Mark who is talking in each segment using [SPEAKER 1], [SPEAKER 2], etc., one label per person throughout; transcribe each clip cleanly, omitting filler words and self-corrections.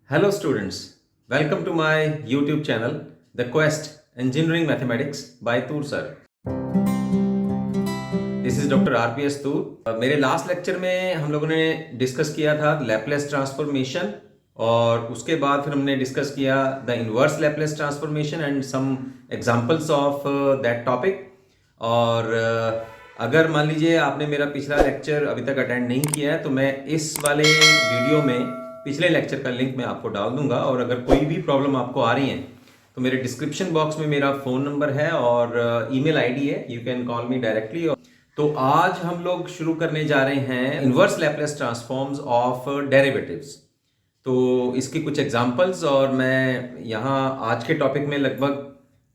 [SPEAKER 1] Hello students, welcome to my YouTube channel, The Quest Engineering Mathematics by Toor sir. This is doctor RPS Toor. मेरे last lecture में हम लोगों ने discuss किया था लैपलेस ट्रांसफॉर्मेशन और उसके बाद फिर हमने डिस्कस किया the inverse Laplace transformation and some examples of that topic. और अगर मान लीजिए आपने मेरा पिछला लेक्चर अभी तक अटेंड नहीं किया है तो मैं इस वाले वीडियो में पिछले लेक्चर का लिंक मैं आपको डाल दूंगा। और अगर कोई भी प्रॉब्लम आपको आ रही है तो मेरे डिस्क्रिप्शन बॉक्स में मेरा फ़ोन नंबर है और ईमेल आईडी है, you can call me directly. तो आज हम लोग शुरू करने जा रहे हैं inverse Laplace transforms of derivatives. तो इसके कुछ एग्जांपल्स और मैं यहाँ आज के टॉपिक में लगभग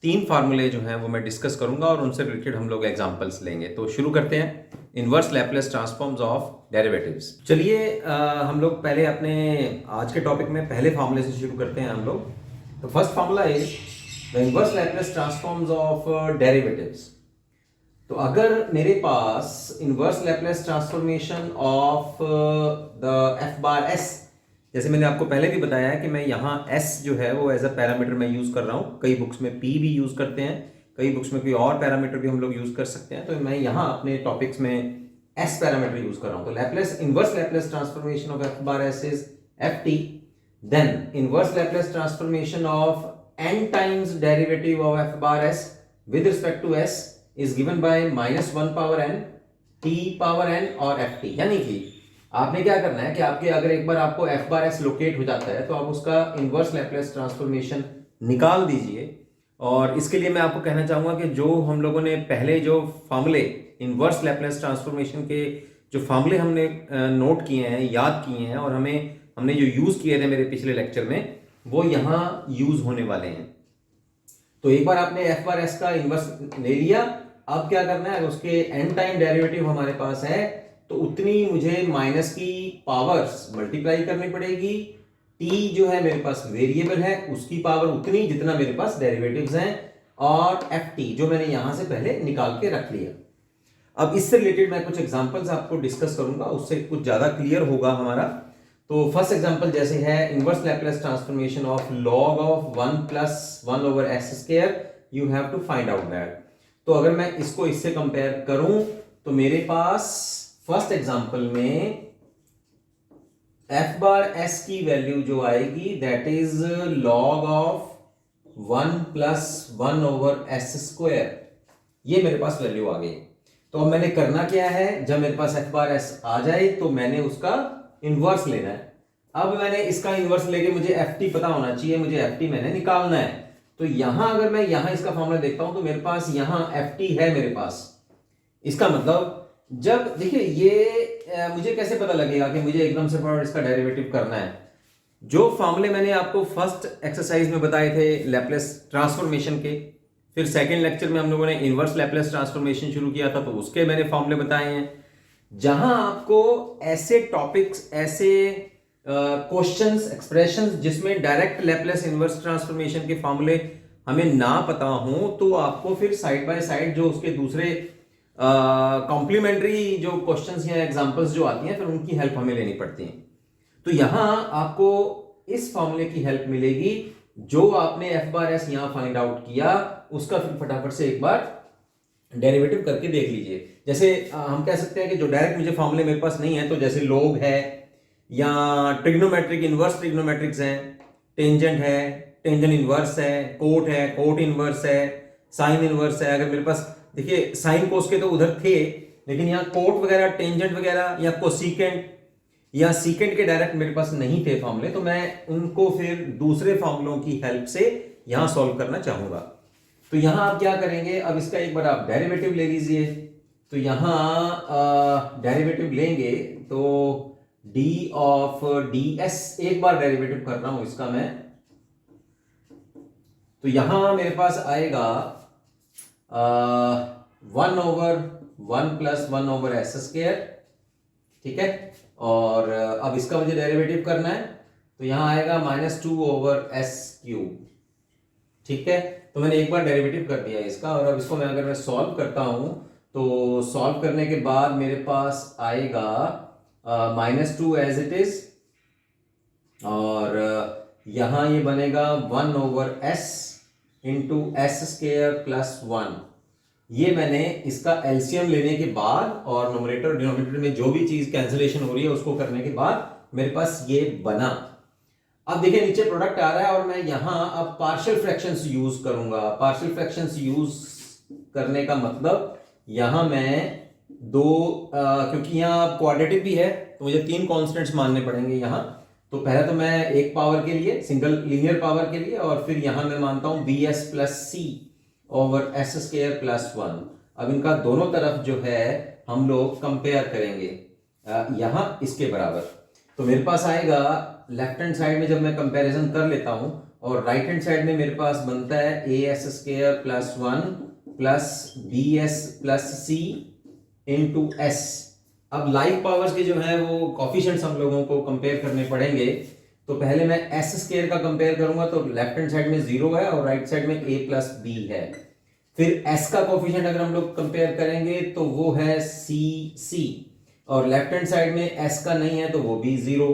[SPEAKER 1] 3 फार्मूले जो हैं वो मैं डिस्कस करूंगा और उनसे रिलेटेड हम लोग एग्जांपल्स लेंगे। तो शुरू करते हैं inverse Laplace transforms of derivatives. चलिए हम लोग पहले अपने आज के टॉपिक में पहले फार्मूले से शुरू करते हैं हम लोग। तो first formula is the inverse Laplace transforms of derivatives. तो अगर मेरे पास inverse Laplace transformation of the f bar s, जैसे मैंने आपको पहले भी बताया है कि मैं यहाँ s जो है वो एज अ पैरामीटर मैं यूज कर रहा हूँ। कई बुक्स में p भी यूज करते हैं, कई बुक्स में कोई और पैरामीटर भी हम लोग यूज कर सकते हैं। तो मैं यहाँ अपने टॉपिक्स में s पैरामीटर यूज कर रहा हूँ। तो Laplace inverse Laplace transformation of F bar S is F T. Then inverse Laplace transformation of n times derivative of F bar S with respect to s is given by -1 power n t power n और ft। यानी कि आपने क्या करना है कि आपके अगर एक बार आपको f बार s लोकेट हो जाता है तो आप उसका इनवर्स लैपलेस ट्रांसफॉर्मेशन निकाल दीजिए। और इसके लिए मैं आपको कहना चाहूंगा कि जो हम लोगों ने पहले जो फार्मूले इनवर्स लैपलेस ट्रांसफॉर्मेशन के जो फार्मूले हमने नोट किए हैं, याद किए हैं और हमने जो यूज किए थे मेरे पिछले लेक्चर में, वो यहाँ यूज होने वाले हैं। तो एक बार आपने एफ बार एस का इनवर्स ले लिया, अब क्या करना है, उसके एन टाइम डेरिवेटिव हमारे पास है तो उतनी मुझे माइनस की पावर्स मल्टीप्लाई करनी पड़ेगी। टी जो है मेरे पास वेरिएबल है, उसकी पावर उतनी जितना मेरे पास डेरिवेटिव्स हैं, और एफ टी जो मैंने यहां से पहले निकाल के रख लिया। अब इससे रिलेटेड मैं कुछ एग्जांपल्स आपको डिस्कस करूंगा, उससे कुछ ज्यादा क्लियर होगा हमारा। तो फर्स्ट एग्जांपल जैसे है inverse Laplace transformation of log of 1 + 1 over s square, you have to find out that. तो अगर मैं इसको इससे कंपेयर करूं तो मेरे पास फर्स्ट एग्जांपल में f बार s की वैल्यू जो आएगी that is log of 1 + 1 over s square। ये मेरे पास वैल्यू आ गई। तो अब मैंने करना क्या है, जब मेरे पास f बार s आ जाए तो मैंने उसका इनवर्स लेना है। अब मैंने इसका इनवर्स लेके मुझे ft पता होना चाहिए, मुझे ft मैंने निकालना है। तो यहां अगर मैं यहां इसका फॉर्मूला देखता हूं तो मेरे पास यहां ft है मेरे पास। इसका मतलब जब देखिए ये मुझे कैसे पता लगेगा कि मुझे एकदम से फटाफट इसका डेरिवेटिव करना है। जो फॉर्मूले मैंने आपको फर्स्ट एक्सरसाइज में बताए थे लैपलेस ट्रांसफॉर्मेशन के, फिर सेकेंड लेक्चर में हम लोगों ने इनवर्स लैपलेस ट्रांसफॉर्मेशन शुरू किया था तो उसके मैंने फॉर्मूले बताए हैं। जहां आपको ऐसे टॉपिक्स, ऐसे क्वेश्चंस, एक्सप्रेशंस जिसमें डायरेक्ट लैपलेस इनवर्स ट्रांसफॉर्मेशन के फॉर्मूले हमें ना पता हो, तो आपको फिर साइड बाय साइड जो उसके दूसरे कॉम्प्लीमेंट्री जो क्वेश्चंस या एग्जांपल्स जो आती हैं फिर उनकी हेल्प हमें लेनी पड़ती है। तो यहां आपको इस फॉर्मूले की हेल्प मिलेगी जो आपने एफ बार एस यहां फाइंड आउट किया, उसका फिर फटाफट से एक बार डेरिवेटिव करके देख लीजिए। जैसे हम कह सकते हैं कि जो डायरेक्ट मुझे फॉर्मूले मेरे पास नहीं है, तो जैसे log है या ट्रिग्नोमेट्रिक इनवर्स ट्रिग्नोमेट्रिक्स है, टेंजेंट है, टेंजेंट इनवर्स है, कोट इनवर्स है, साइन इनवर्स है। अगर मेरे पास देखिए साइन कोस के तो उधर थे, लेकिन यहाँ कोट वगैरह, टेंजेंट वगैरह या कोसिकेंट या सीकेंट के डायरेक्ट मेरे पास नहीं थे फॉर्मूले, तो मैं उनको फिर दूसरे फॉर्मूलों की हेल्प से यहां सॉल्व करना चाहूंगा। तो यहां आप क्या करेंगे, अब इसका एक बार आप डेरिवेटिव ले लीजिए। तो यहां डेरिवेटिव लेंगे तो d ऑफ ds, एक बार डेरिवेटिव कर रहा हूं इसका मैं, तो यहां मेरे पास आएगा 1 over 1 + 1 over s square। ठीक है, और अब इसका मुझे डेरिवेटिव करना है तो यहां आएगा -2 over s cube। ठीक है, तो मैंने एक बार डेरिवेटिव कर दिया इसका, और अब इसको अगर मैं सॉल्व करता हूं तो सॉल्व करने के बाद मेरे पास आएगा -2 एज इट इज, और यहाँ ये बनेगा 1/s into S square plus 1। ये मैंने इसका एलसीएम लेने के बाद और न्यूमरेटर और डिनोमिनेटर में जो भी चीज कैंसिलेशन हो रही है उसको करने के बाद मेरे पास ये बना। अब देखिए नीचे प्रोडक्ट आ रहा है और मैं यहां अब पार्शियल फ्रैक्शंस यूज करूंगा। पार्शियल फ्रैक्शंस यूज करने का मतलब यहां मैं क्योंकि यहां क्वाड्रेटिक भी है तो मुझे 3 कांस्टेंट्स मानने पड़ेंगे यहां। तो पहले तो मैं एक पावर के लिए, सिंगल लीनियर पावर के लिए, और फिर यहां मैं मानता हूं bs प्लस सी ओवर एस स्क्वायर प्लस 1। अब इनका दोनों तरफ जो है हम लोग कंपेयर करेंगे यहां इसके बराबर। तो मेरे पास आएगा लेफ्ट हैंड साइड में जब मैं कंपैरिजन कर लेता हूं और राइट हैंड साइड में मेरे पास बनता है A S square plus 1 plus B S plus C into S. अब लाइव पावर्स के जो है वो कॉफिशिएंट्स हम लोगों को कंपेयर करने पड़ेंगे। तो पहले मैं एस स्क्वायर का कंपेयर करूंगा तो लेफ्ट हैंड साइड में 0 है और राइट साइड में a प्लस बी है। फिर s का कोफिशिएंट अगर हम लोग कंपेयर करेंगे तो वो है c और लेफ्ट हैंड साइड में s का नहीं है तो वो भी 0।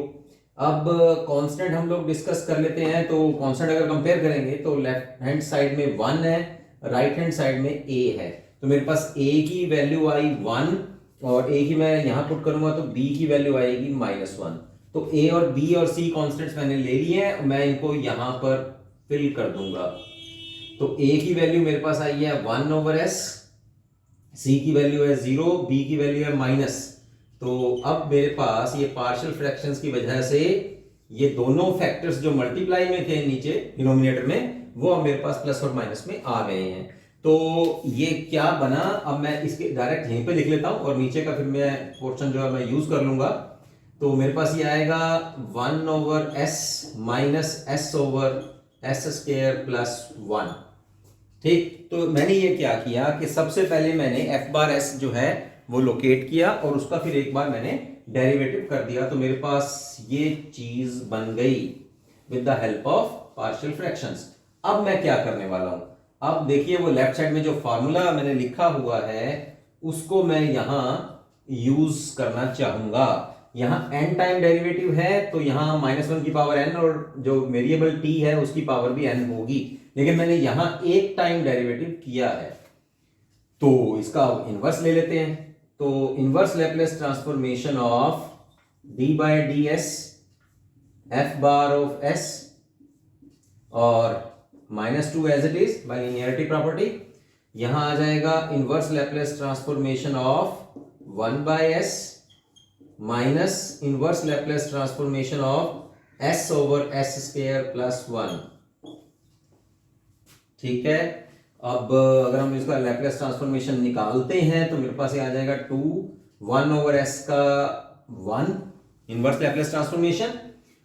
[SPEAKER 1] अब कांस्टेंट हम लोग डिस्कस कर लेते हैं। तो कांस्टेंट अगर कंपेयर करेंगे तो लेफ्ट हैंड साइड में 1 है, राइट हैंड साइड में a है। तो मेरे पास a की वैल्यू आई 1 और a की मैं यहां पुट करूंगा तो b की वैल्यू आएगी -1। तो a और b और c कांस्टेंट्स मैंने ले लिए हैं, मैं इनको यहां पर फिल कर दूंगा। तो a की वैल्यू मेरे पास आई है 1/s, c की वैल्यू है 0, b की वैल्यू है माइनस। तो अब मेरे पास ये पार्शियल फ्रैक्शंस की वजह से ये दोनों फैक्टर्स जो मल्टीप्लाई में थे नीचे डिनोमिनेटर में वो अब मेरे पास प्लस और माइनस में आ गए हैं। तो ये क्या बना, अब मैं इसके डायरेक्ट यहीं पे लिख लेता हूं और नीचे का फिर मैं पोर्शन जो है मैं यूज कर लूंगा। तो मेरे पास ये आएगा 1/s minus s over S square plus 1। ठीक, तो मैंने ये क्या किया कि सबसे पहले मैंने f बार s जो है वो लोकेट किया और उसका फिर एक बार मैंने डेरिवेटिव कर दिया। तो मेरे पास ये चीज बन गई with the help of partial fractions. अब मैं क्या करने वाला हूं, अब देखिए वो लेफ्ट साइड में जो फॉर्मूला मैंने लिखा हुआ है उसको मैं यहां यूज करना चाहूंगा। यहां n टाइम डेरिवेटिव है तो यहां -1 की पावर n और जो वेरिएबल t है उसकी पावर भी n होगी, लेकिन मैंने यहां एक टाइम डेरिवेटिव किया है। तो इसका इनवर्स ले लेते हैं। तो inverse Laplace transformation of d by D S f bar of s और -2 as it is by linearity property. यहां आ जाएगा inverse Laplace transformation of 1/s minus inverse Laplace transformation of s over s square plus 1। ठीक है, अब अगर हम इसका लैप्लेस ट्रांसफॉर्मेशन निकालते हैं तो मेरे पास ये आ जाएगा 2 1/s का 1 इनवर्स लैप्लेस ट्रांसफॉर्मेशन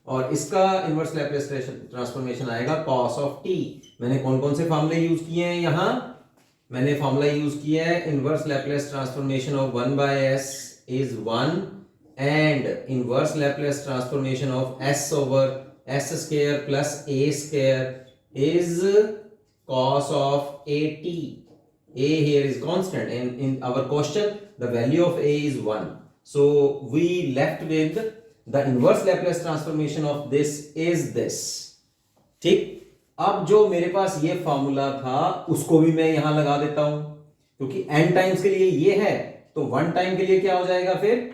[SPEAKER 1] और इसका इनवर्स लैप्लेस ट्रांसफॉर्मेशन आएगा cos ऑफ t। मैंने कौन कौन से फॉर्मूले यूज किए हैं, यहां मैंने फॉर्मूला यूज किया है inverse Laplace transformation of 1/s is 1 and inverse Laplace transformation of s over s square plus a square is cos of at। a here is constant and in our question the value of a is 1, so we left with the inverse Laplace transformation of this is this। ठीक, अब जो मेरे पास ये formula था उसको भी मैं यहां लगा देता हूं क्योंकि n टाइम्स के लिए ये है तो 1 टाइम के लिए क्या हो जाएगा फिर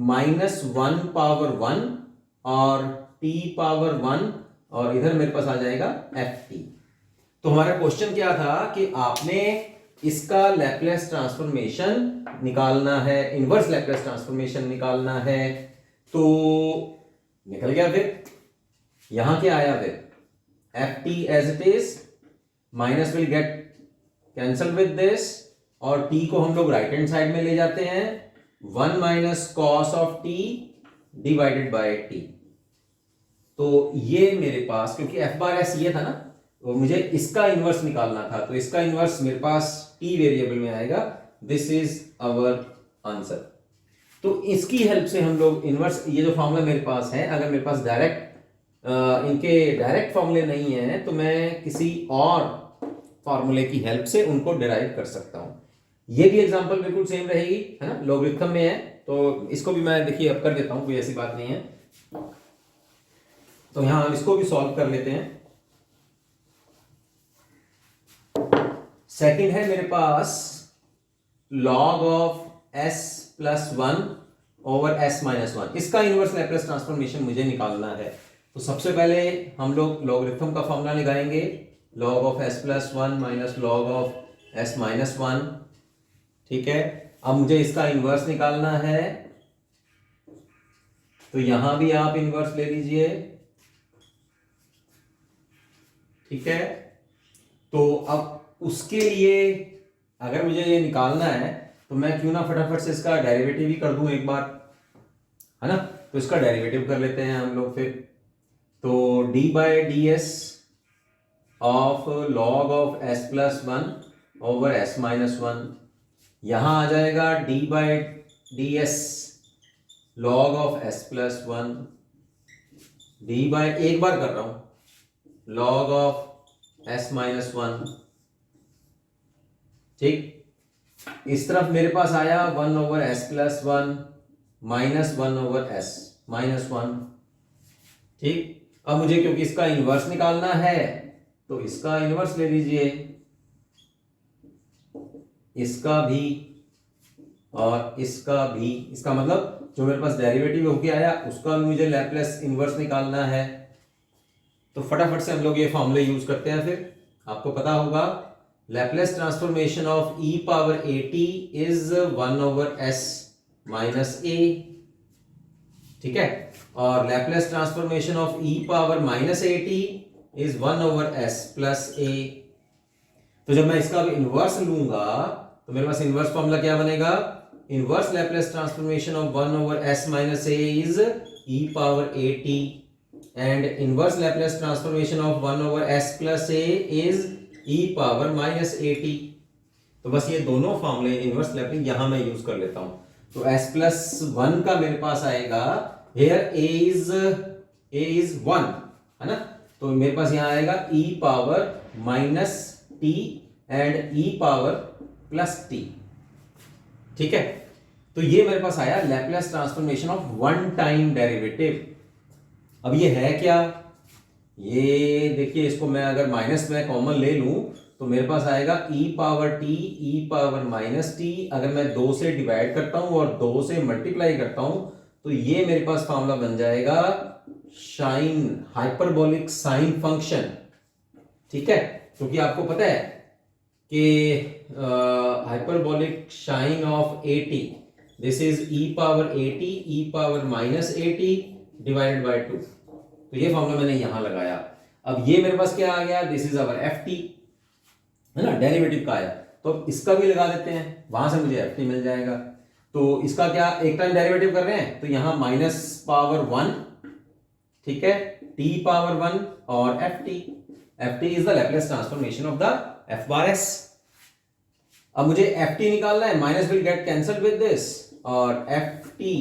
[SPEAKER 1] -1 पावर 1 और t पावर 1 और इधर मेरे पास आ जाएगा ft। तो हमारा क्वेश्चन क्या था कि आपने इसका लैप्लेस ट्रांसफॉर्मेशन निकालना है, इनवर्स लैप्लेस ट्रांसफॉर्मेशन निकालना है। तो निकल गया, फिर यहां क्या आया, फिर ft as it is minus will get cancel with this और t को हम लोग राइट हैंड साइड में ले जाते हैं 1 minus cos of t divided by t। तो ये मेरे पास क्योंकि f बार s ये था ना तो मुझे इसका इनवर्स निकालना था, तो इसका इनवर्स मेरे पास t वेरिएबल में आएगा। This is our answer. तो इसकी हेल्प से हम लोग इनवर्स, ये जो फॉर्मूला मेरे पास है, अगर मेरे पास इनके डायरेक्ट फॉर्मूले नहीं है तो मैं किसी और फॉर्मूले की हेल्प से उनको डिराइव कर सकता हूं। ये भी एग्जांपल बिल्कुल सेम रहेगी, है ना, लॉगरिथम में है तो इसको भी मैं देखिए अब कर देता हूं, कोई ऐसी बात नहीं है। तो यहां हम इसको भी सॉल्व कर लेते हैं। सेकंड है मेरे पास log of s plus 1 over s minus 1। इसका इनवर्स लैप्लेस ट्रांसफॉर्मेशन मुझे निकालना है। तो सबसे पहले हम लोग लॉगरिथम का फॉर्मूला लगाएंगे, log of s plus 1 minus log of s minus 1। ठीक है, अब मुझे इसका इनवर्स निकालना है, तो यहां भी आप इनवर्स ले लीजिए। ठीक है, तो अब उसके लिए अगर मुझे ये निकालना है तो मैं क्यों ना फटाफट से इसका डेरिवेटिव ही कर दूं एक बार, है ना। तो इसका डेरिवेटिव कर लेते हैं हम लोग फिर। तो d by D S of log of s plus 1 over s minus 1, यहां आ जाएगा d by D S log of s plus 1, d by, एक बार कर रहा हूं, लॉग ऑफ s माइनस 1। ठीक, इस तरफ मेरे पास आया 1 over s plus 1 minus 1 over s minus 1। ठीक, अब मुझे क्योंकि इसका इनवर्स निकालना है तो इसका इनवर्स ले लीजिए, इसका भी और इसका भी। इसका मतलब जो मेरे पास डेरिवेटिव होके आया उसका भी मुझे लैप्लेस इनवर्स निकालना है। तो फटाफट से हम लोग ये फॉर्मूले यूज करते हैं। फिर आपको पता होगा Laplace transformation of e power at is 1 over s minus a। ठीक है, और Laplace transformation of e power minus at is 1 over s plus a। तो जब मैं इसका इनवर्स लूंगा तो मेरे पास इनवर्स फॉर्मूला क्या बनेगा, inverse Laplace transformation of 1 over s minus a is e power at and inverse Laplace transformation of 1 over s plus a is e power minus at। तो बस ये दोनों फॉर्मूले इनवर्स लैप्लिंग यहां मैं यूज कर लेता हूं। तो s प्लस 1 का मेरे पास आएगा, हियर a इज 1, है ना। तो मेरे पास यहां आएगा e power minus t and e power plus t। ठीक है, तो ये मेरे पास आया Laplace transformation of one time derivative. अब ये है क्या, ये देखिए, इसको मैं अगर माइनस में कॉमन ले लूं तो मेरे पास आएगा e power t e power minus t। अगर मैं 2 से डिवाइड करता हूं और 2 से मल्टीप्लाई करता हूं तो ये मेरे पास फॉर्मूला बन जाएगा साइन, हाइपरबोलिक साइन फंक्शन। ठीक है, क्योंकि आपको पता है कि hyperbolic sine of at, this is e power at e power minus at divided by 2। तो ये फॉर्मूला मैंने यहां लगाया। अब ये मेरे पास क्या आ गया, दिस इज अवर ft, है ना, डेरिवेटिव का आया। तो इसका भी लगा देते हैं, वहां से मुझे ft मिल जाएगा। तो इसका क्या, एक टाइम डेरिवेटिव कर रहे हैं तो यहां माइनस पावर 1, ठीक है, t पावर 1 और ft is the Laplace transformation of the f bar s। अब मुझे ft निकालना है, minus will get cancelled with this और ft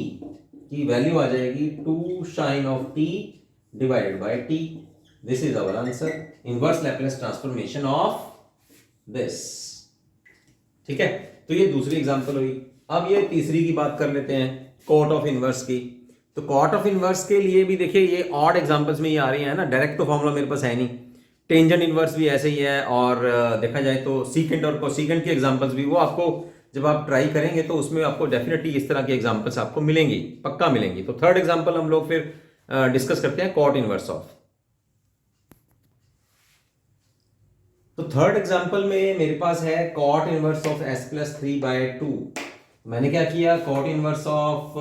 [SPEAKER 1] की वैल्यू आ जाएगी 2 sine of t divided by t। this is our answer, inverse Laplace transformation of this। ठीक है, तो ये दूसरी एग्जांपल हुई। अब ये तीसरी की बात कर लेते हैं, कॉट ऑफ इनवर्स की। तो कॉट ऑफ इनवर्स के लिए भी देखिए ये ऑड एग्जांपल्स में ही आ रही है ना, डायरेक्ट तो फॉर्मूला मेरे पास है नहीं। टेंजेंट इनवर्स भी ऐसे ही है, और देखा जाए तो सीकेंट और कोसीकेंट के एग्जांपल्स भी, वो आपको जब आप ट्राई करेंगे तो उसमें आपको डेफिनेटली इस तरह के एग्जांपल्स आपको मिलेंगी, पक्का मिलेंगी। तो थर्ड एग्जांपल हम लोग फिर डिस्कस करते हैं, कॉट इनवर्स ऑफ। तो थर्ड एग्जांपल में मेरे पास है cot inverse of s plus 3 by 2। मैंने क्या किया, cot inverse of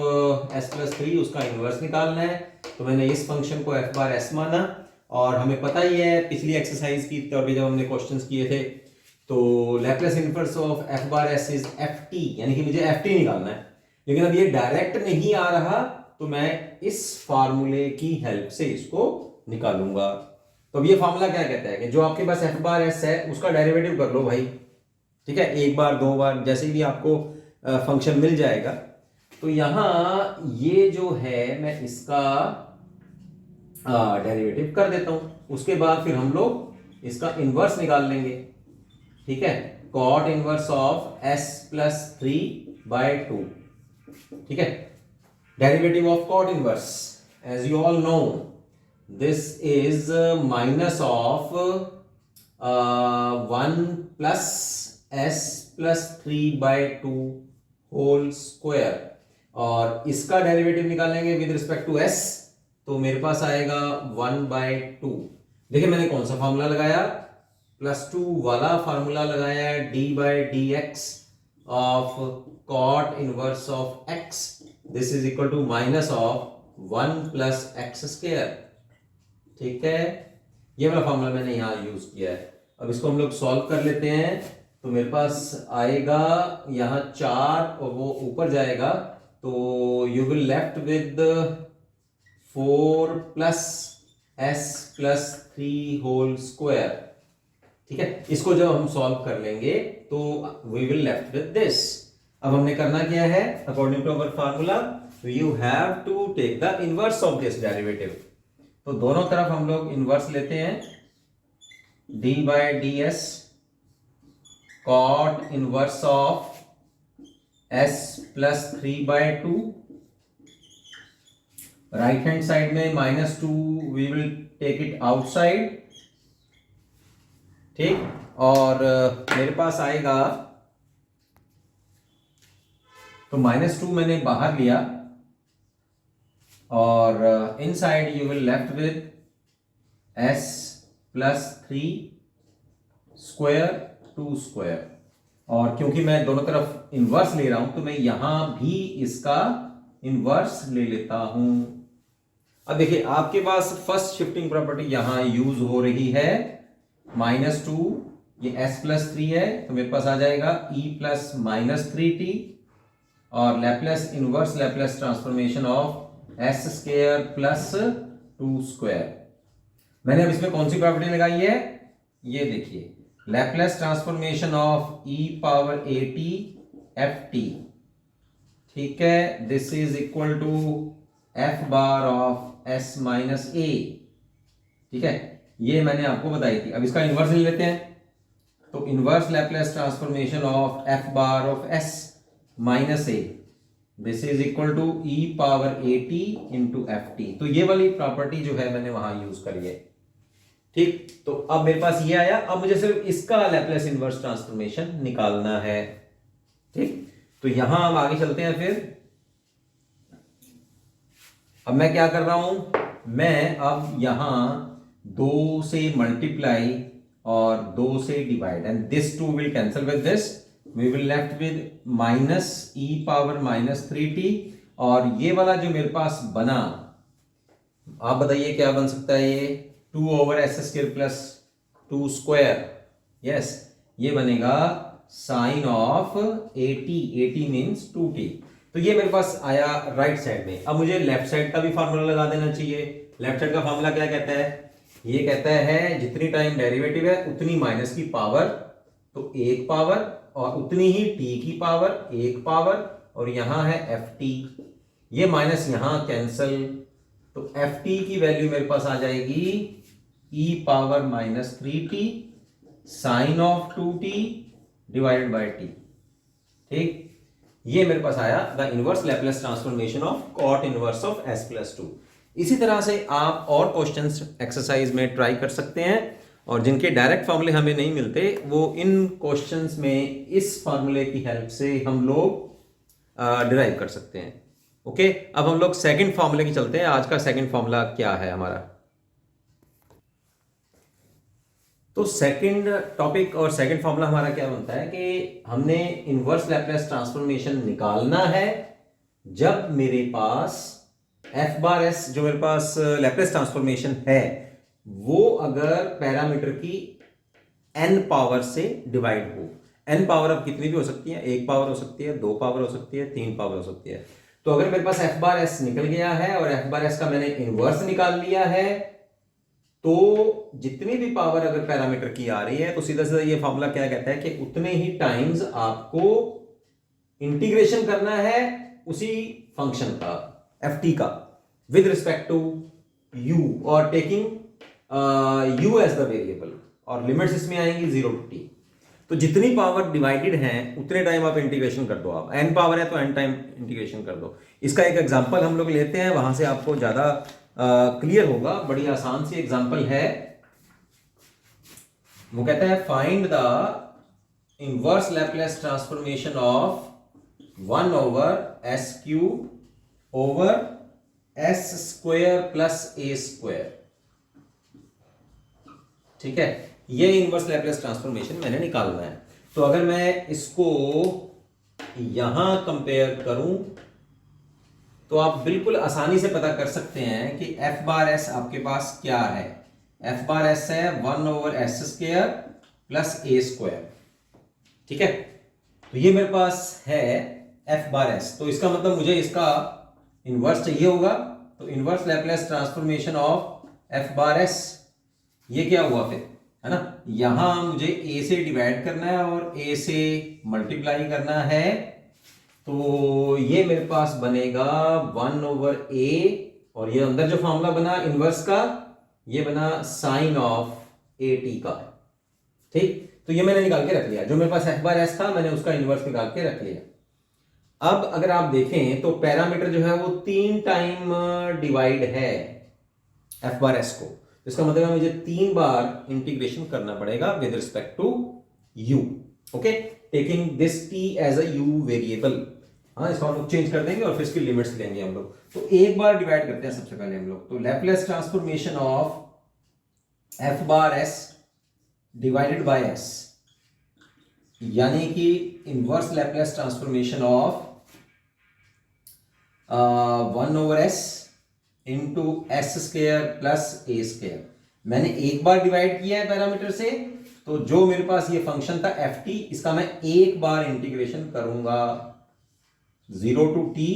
[SPEAKER 1] s plus 3 उसका इनवर्स निकालना है। तो मैंने इस फंक्शन को f बार s माना, और हमें पता ही है पिछली एक्सरसाइज की तौर पे जब हमने क्वेश्चंस किए थे, तो Laplace inverse of f bar s is ft, यानी कि मुझे ft निकालना है। लेकिन अब ये डायरेक्ट नहीं आ रहा तो मैं इस फार्मूले की हेल्प से इसको निकालूंगा। तो अब ये फार्मूला क्या कहता है कि जो आपके पास f बार s है उसका डेरिवेटिव कर लो भाई। ठीक है, एक बार दो बार जैसे भी आपको फंक्शन मिल जाएगा। तो यहां ये जो है मैं इसका डेरिवेटिव कर देता हूं, उसके बाद फिर हम लोग इसका इनवर्स निकाल लेंगे। ठीक है, cot inverse of s plus 3 by 2। ठीक है, derivative of cot inverse, as you all know, this is minus of 1 plus s plus 3/2 whole square, और इसका डेरिवेटिव निकालेंगे विद रिस्पेक्ट टू एस, तो मेरे पास आएगा 1/2। देखिए मैंने कौन सा फॉर्मूला लगाया, +2 वाला फॉर्मूला लगाया है, d/dx of cot inverse of x, this is equal to minus of 1 plus x square. ठीक है, ये वाला फॉर्मूला मैंने यहां यूज किया है। अब इसको हम लोग सॉल्व कर लेते हैं, तो मेरे पास आएगा यहां 4 और वो ऊपर जाएगा, तो you will left with 4 plus s plus 3 whole square. ठीक है, इसको जब हम सॉल्व कर लेंगे तो we will left with this. अब हमने करना क्या है, according to our formula you have to take the inverse of this derivative. तो दोनों तरफ हम लोग इनवर्स लेते हैं, d/ds cot inverse of s plus 3/2, right hand side में -2 we will take it outside. ठीक, और मेरे पास आएगा, तो -2 मैंने बाहर लिया, और inside you will left with s plus 3 square 2 square, और क्योंकि मैं दोनों तरफ इनवर्स ले रहा हूं तो मैं यहां भी इसका इनवर्स ले लेता हूं। अब देखिए आपके पास फर्स्ट शिफ्टिंग प्रॉपर्टी यहां यूज हो रही है, -2 ये s प्लस 3 है, तो मेरे पास आ जाएगा e प्लस -3t, और Laplace inverse Laplace transformation of s square plus 2 square. मैंने अब इसमें कौन सी प्रॉपर्टी लगाई है, ये देखिए, Laplace transformation of e power at ft। ठीक है, this is equal to f bar of s minus a। ठीक है, ये मैंने आपको बताई थी। अब इसका इनवर्स ले लेते हैं, तो inverse Laplace transformation of f bar of s minus a, this is equal to e power at into ft। तो ये वाली प्रॉपर्टी जो है मैंने वहां यूज करी है। ठीक, तो अब मेरे पास ये आया, अब मुझे सिर्फ इसका लैप्लस इनवर्स ट्रांसफॉर्मेशन निकालना है। ठीक, तो यहां हम आगे चलते हैं। फिर अब मैं क्या कर रहा हूं, मैं अब यहां 2 से मल्टीप्लाई और 2 से divide, and this 2 will cancel with this, we will left with minus e power -3t, और ये वाला जो मेरे पास बना, आप बताइए क्या बन सकता है, ये 2 over S square plus 2 square, yes, ये बनेगा साइन ऑफ 80 मीन्स 2t। तो ये मेरे पास आया राइट साइड में। अब मुझे लेफ्ट साइड का भी फार्मूला लगा देना चाहिए। लेफ्ट साइड का फार्मूला क्या कहता है, ये कहता है जितनी टाइम डेरिवेटिव है उतनी माइनस की पावर, तो 1 पावर, और उतनी ही t की पावर 1 पावर, और यहां है ft, ये माइनस यहां कैंसल, तो ft की वैल्यू मेरे पास आ जाएगी e power -3t sine of 2t divided by t। ठीक, ये मेरे पास आया the inverse Laplace transformation of cot inverse of s plus 2। इसी तरह से आप और क्वेश्चंस एक्सरसाइज में ट्राई कर सकते हैं, और जिनके डायरेक्ट फार्मूले हमें नहीं मिलते वो इन क्वेश्चंस में इस फार्मूले की हेल्प से हम लोग डिराइव कर सकते हैं। ओके, अब हम लोग सेकंड फार्मूले की चलते हैं। आज का सेकंड फार्मूला क्या है हमारा, तो सेकंड टॉपिक और सेकंड फार्मूला हमारा क्या बनता है कि हमने इनवर्स लैप्लस ट्रांसफॉर्मेशन निकालना है जब मेरे पास f बार s जो मेरे पास लैप्लस ट्रांसफॉर्मेशन है वो अगर पैरामीटर की n पावर से डिवाइड हो। n पावर अब कितनी भी हो सकती है, 1 पावर हो सकती है, 2 पावर हो सकती है, 3 पावर हो सकती है। तो अगर मेरे पास f बार s निकल गया है और f बार s का मैंने इनवर्स निकाल लिया है, तो जितनी भी पावर अगर पैरामीटर की आ रही है तो सीधा सीधा ये फॉर्मूला क्या कहता है कि उतने ही टाइम्स आपको इंटीग्रेशन करना है उसी फंक्शन का ft का विद रिस्पेक्ट टू u, और taking u as the variable, और लिमिट्स इसमें आएंगी 0 to t। तो जितनी पावर डिवाइडेड है उतने टाइम आप इंटीग्रेशन कर दो। आप n पावर है तो n टाइम इंटीग्रेशन कर दो। इसका एक एग्जांपल हम लोग लेते हैं, वहां से आपको ज्यादा क्लियर होगा। बड़ी आसान सी एग्जांपल है। वो कहता है find the inverse Laplace transformation of 1 over s cube over S square plus a square. ठीक है, ये इनवर्स लैप्लेस ट्रांसफॉर्मेशन मैंने निकालना है। तो अगर मैं इसको यहां कंपेयर करूं तो आप बिल्कुल आसानी से पता कर सकते हैं कि एफ बार एस आपके पास क्या है। एफ बार एस है 1 over S square plus a square. ठीक है, तो ये मेरे पास है एफ बार एस। तो इसका मतलब मुझे इसका इनवर्स चाहिए होगा। तो inverse Laplace transformation of F bar S, ये क्या हुआ फिर, है ना, यहां मुझे ए से डिवाइड करना है और ए से मल्टीप्लाई करना है। तो ये मेरे पास बनेगा 1 ओवर ए, और ये अंदर जो फॉर्मूला बना इनवर्स का, ये बना साइन ऑफ ए टी का। ठीक, तो ये मैंने निकाल के रख लिया। जो मेरे पास एफ बार एस था मैंने उसका इनवर्स निकाल के रख लिया। अब अगर आप देखें तो पैरामीटर जो है वो 3 टाइम डिवाइड है एफ बार एस को। इसका मतलब मुझे 3 बार इंटीग्रेशन करना पड़ेगा with respect to u। Okay, taking this t as a u variable. हाँ, इसको हम लोग चेंज कर देंगे और फिर इसकी लिमिट्स लेंगे हम लोग। तो एक बार डिवाइड करते हैं सबसे पहले हम लोग। तो Laplace transformation of F bar S divided by S, यानी कि inverse Laplace transformation of 1 over S into S square plus a square. मैंने एक बार डिवाइड किया है पैरामीटर से, तो जो मेरे पास ये फंक्शन था एफ टी, इसका मैं एक बार इंटीग्रेशन करूंगा 0 टू टी।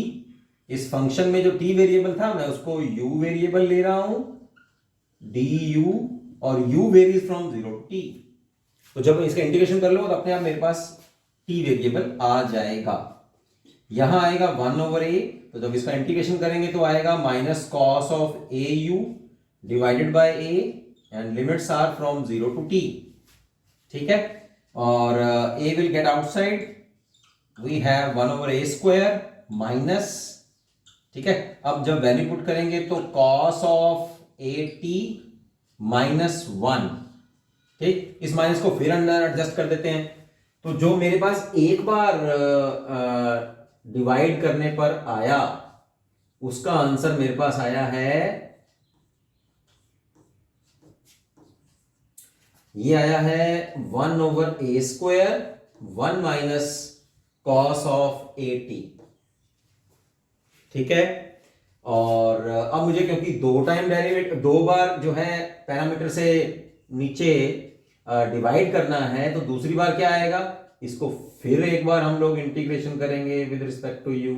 [SPEAKER 1] इस फंक्शन में जो टी वेरिएबल था मैं उसको यू वेरिएबल ले रहा हूं, डी यू, और u varies from 0 to t. तो जब इसका इंटीग्रेशन कर लो तो अपने आप मेरे पास टी वेरिएबल आ जाएगा। यहां आएगा 1 ओवर ए, तो जब इसका इंटीग्रेशन करेंगे तो आएगा minus cos of a u divided by a, and limits are from 0 to t. ठीक है, और a will get outside, we have 1 over a square minus. ठीक है, अब जब वैल्यू पुट करेंगे तो cos of a t minus 1। ठीक, इस माइनस को फिर अंदर एडजस्ट कर देते हैं। तो जो मेरे पास एक बार डिवाइड करने पर आया, उसका आंसर मेरे पास आया है, ये आया है 1 over a square 1 minus cos of a T. ठीक है, और अब मुझे क्योंकि 2 टाइम डेरिवेटिव, 2 बार जो है पैरामीटर से नीचे डिवाइड करना है, तो दूसरी बार क्या आएगा, इसको फिर एक बार हम लोग इंटीग्रेशन करेंगे विद रिस्पेक्ट टू यू।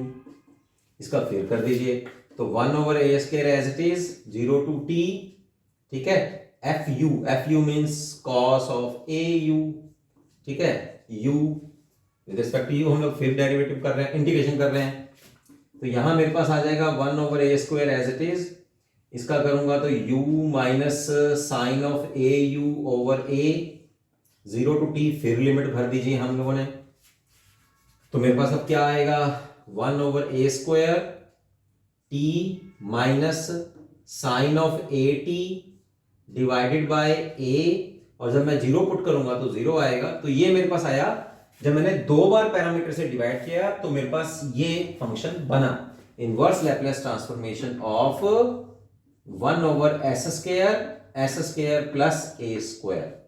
[SPEAKER 1] इसका फिर कर दीजिए, तो 1 over a square as it is 0 to t. ठीक है, f u means cos of a u. ठीक है, u with respect to u हम लोग फिर डेरिवेटिव कर रहे हैं, इंटीग्रेशन कर रहे हैं। तो यहां मेरे पास आ जाएगा 1 over a square as it is. इसका करूंगा तो u minus sine of a u over a 0 to t, फिर लिमिट भर दीजिए हम लोगों ने। तो मेरे पास अब क्या आएगा, 1 over a square t minus sine of a t divided by a, और जब मैं 0 पुट करूंगा तो 0 आएगा। तो ये मेरे पास आया, जब मैंने 2 बार पैरामीटर से डिवाइड किया तो मेरे पास ये फंक्शन बना, inverse Laplace transformation of 1 over S square plus a square.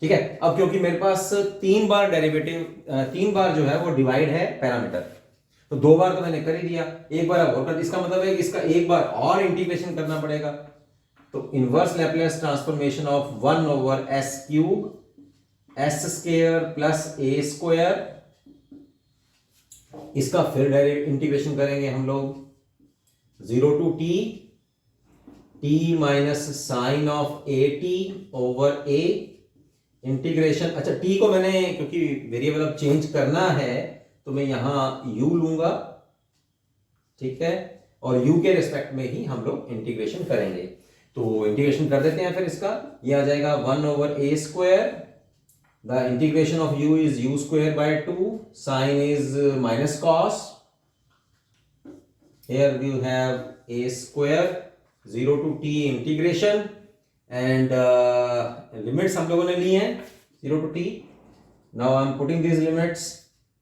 [SPEAKER 1] ठीक है, अब क्योंकि मेरे पास 3 बार डेरिवेटिव, 3 बार जो है वो डिवाइड है पैरामीटर, तो 2 बार तो मैंने कर ही दिया, एक बार और कर, इसका मतलब है कि इसका एक बार और इंटीग्रेशन करना पड़ेगा। तो inverse Laplace transformation of 1 over s cube s square plus a square, इसका फिर डायरेक्ट इंटीग्रेशन करेंगे हम लोग 0 to t, t minus sine of a t over a integration. अच्छा, टी को मैंने क्योंकि वेरिएबल अब चेंज करना है तो मैं यहां u लूंगा। ठीक है, और u के रिस्पेक्ट में ही हम लोग इंटीग्रेशन करेंगे। तो इंटीग्रेशन कर देते हैं फिर इसका, ये आ जाएगा 1 over a square, the integration of u is u square by 2, sine is minus cos, here you have a square 0 to t integration and limits हम लोगों ने ली हैं 0 to t. Now I am putting these limits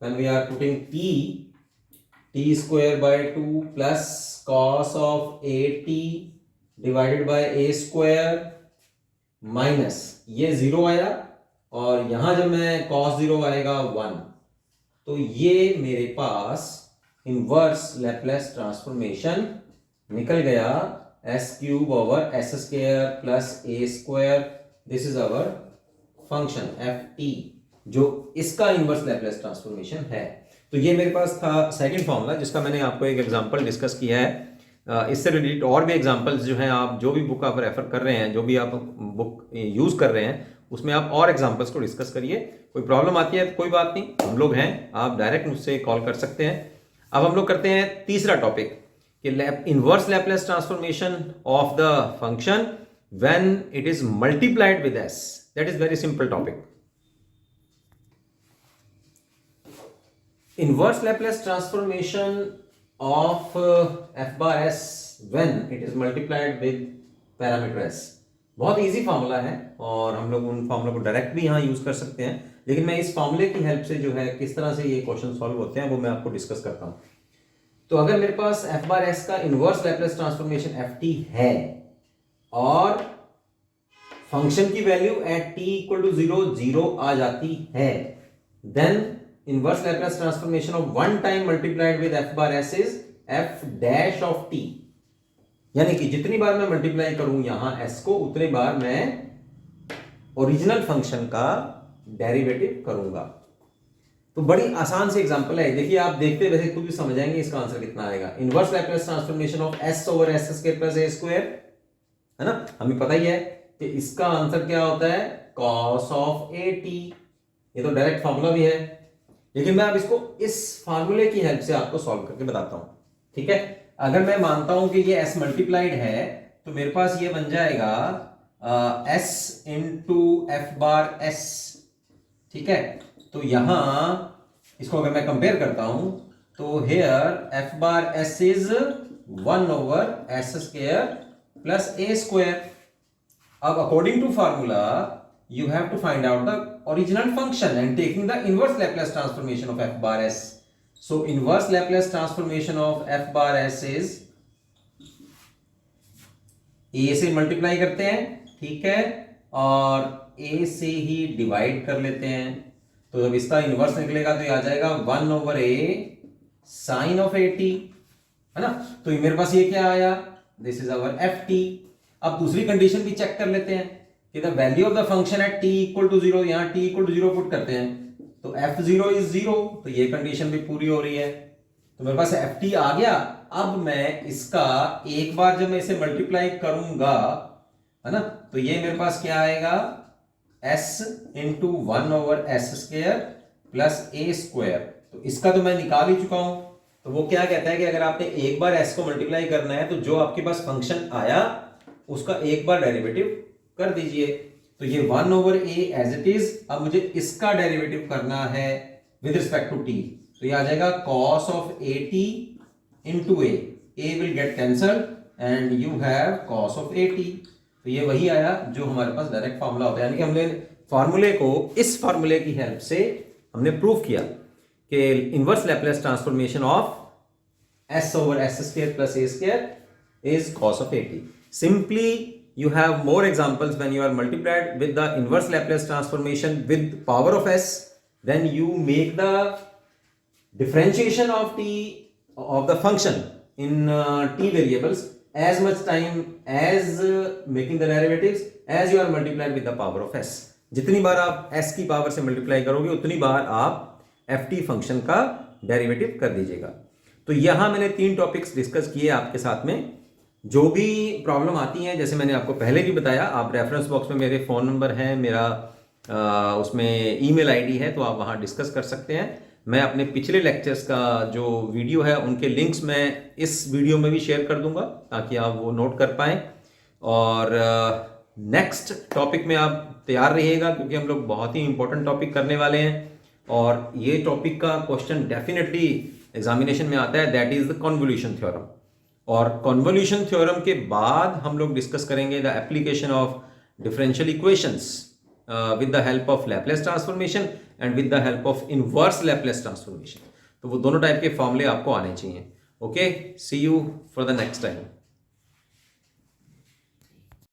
[SPEAKER 1] when we are putting t square by 2 plus cos of at divided by a square minus ये 0 आया और यहां जब मैं cos 0 आएगा 1, तो ये मेरे पास इनवर्स लैप्लेस ट्रांसफॉर्मेशन निकल गया s cube over s square plus a square. This is our function ft जो इसका इनवर्स लैप्लेस ट्रांसफॉर्मेशन है. तो ये मेरे पास था सेकंड फॉर्मूला जिसका मैंने आपको एक एग्जांपल डिस्कस किया है. इससे रिलेटेड और भी एग्जांपल्स जो हैं, आप जो भी बुक आप रेफर कर रहे हैं, जो भी आप बुक यूज़ कर रहे हैं, उसमें आप और एग्जांपल्स को डिस्कस करिए. कोई प्रॉब्लम आती है तो कोई बात नहीं, हम लोग हैं, आप डायरेक्ट मुझसे कॉल कर सकते हैं. अब हम लोग करते हैं तीसरा टॉपिक कि inverse Laplace transformation of the function when it is multiplied with s. That is very simple topic. Inverse Laplace transformation of f bar s when it is multiplied with parameter s. बहुत easy formula है और हम लोग उन formula को direct भी यहाँ use कर सकते हैं, लेकिन मैं इस फार्मूले की हेल्प से जो है किस तरह से ये क्वेश्चन सॉल्व होते हैं वो मैं आपको डिस्कस करता हूँ. तो अगर मेरे पास f bar s का इनवर्स लैप्लेस ट्रांसफॉर्मेशन ft है और फंक्शन की value at t equal to 0 आ जाती है, then inverse Laplace transformation of one time multiplied with f bar s is f dash of t. यानी कि जितनी बार मैं मल्टीप्लाई करूं यहां s को, उतनी बार मैं ओरिजिनल फंक्शन का डेरिवेटिव करूंगा. तो बड़ी आसान सी एग्जांपल है. देखिए, आप देखते वैसे खुद भी समझ जाएंगे इसका आंसर कितना आएगा. Inverse Laplace transformation of s over s square plus a square, है ना, हमें पता ही है कि इसका आंसर क्या होता है, cos ऑफ at. ये तो डायरेक्ट फार्मूला भी है, लेकिन मैं अब इसको इस फार्मूले की हेल्प से आपको सॉल्व करके बताता हूं. ठीक है, अगर मैं मानता हूं कि ये s मल्टीप्लाइड है तो मेरे पास ये बन जाएगा s into F bar s. ठीक है, तो यहां इसको अगर मैं कंपेयर करता हूं तो here f bar s is 1 over s square plus a square. अब according to formula you have to find out the original function and taking the inverse Laplace transformation of f bar s. So inverse Laplace transformation of f bar s is a से multiply करते हैं, ठीक है, और a से ही divide कर लेते हैं. तो जब इसका इनवर्स निकलेगा तो ये आ जाएगा 1 over a sine of at, है ना. तो मेरे पास ये क्या आया, दिस इज अवर ft. अब दूसरी कंडीशन भी चेक कर लेते हैं कि the value of the function at t equal to 0, यहां t इक्वल टू 0 पुट करते हैं तो f0 इज 0, तो ये कंडीशन भी पूरी हो रही है. तो मेरे पास ft आ गया. अब मैं इसका एक बार जब मैं इसे मल्टीप्लाई करूंगा, है ना, तो ये मेरे पास क्या आएगा, s into 1 over s square plus a square. तो इसका तो मैं निकाल ही चुका हूं. तो वो क्या कहता है कि अगर आपने एक बार s को मल्टीप्लाई करना है तो जो आपके पास फंक्शन आया उसका एक बार डेरिवेटिव कर दीजिए. तो ये 1 over a as it is. अब मुझे इसका डेरिवेटिव करना है विद रिस्पेक्ट टू t. तो ये आ जाएगा cos of at into a. a will get cancelled and you have cos of at. तो ये वही आया जो हमारे पास डायरेक्ट फार्मूला होता है. यानी कि हमने फार्मूले को, इस फार्मूले की हेल्प से हमने प्रूव किया कि inverse Laplace transformation of s over s square plus a square is cos of at. Simply you have more examples when you are multiplied with the inverse Laplace transformation with power of s, then you make the differentiation of t of the function in t variables as much time as making the derivatives as you are multiplied with the power of s. जितनी बार आप s की power से multiply करोगे उतनी बार आप ft function का derivative कर दीजिएगा. तो यहां मैंने 3 टॉपिक्स डिस्कस किए आपके साथ में. जो भी प्रॉब्लम आती हैं, जैसे मैंने आपको पहले भी बताया, आप रेफरेंस बॉक्स में मेरे फ़ोन नंबर है, मेरा उसमें ईमेल आईडी है, तो आप वहाँ डिस्कस कर सकते हैं. मैं अपने पिछले लेक्चर्स का जो वीडियो है उनके लिंक्स मैं इस वीडियो में भी शेयर कर दूंगा ताकि आप वो नोट कर पाएँ. और नेक्स्ट टॉपिक में आप तैयार रहिएगा क्योंकि हम लोग बहुत ही इंपॉर्टेंट टॉपिक करने वाले हैं और ये टॉपिक का क्वेश्चन डेफिनेटली एग्जामिनेशन में आता है. That is the convolution theorem. और कॉन्वोल्यूशन थ्योरम के बाद हम लोग डिस्कस करेंगे the application of differential equations with the help of Laplace transformation and with the help of inverse Laplace transformation. तो वो दोनों टाइप के फॉर्मूले आपको आने चाहिए। Okay, see you for the next time.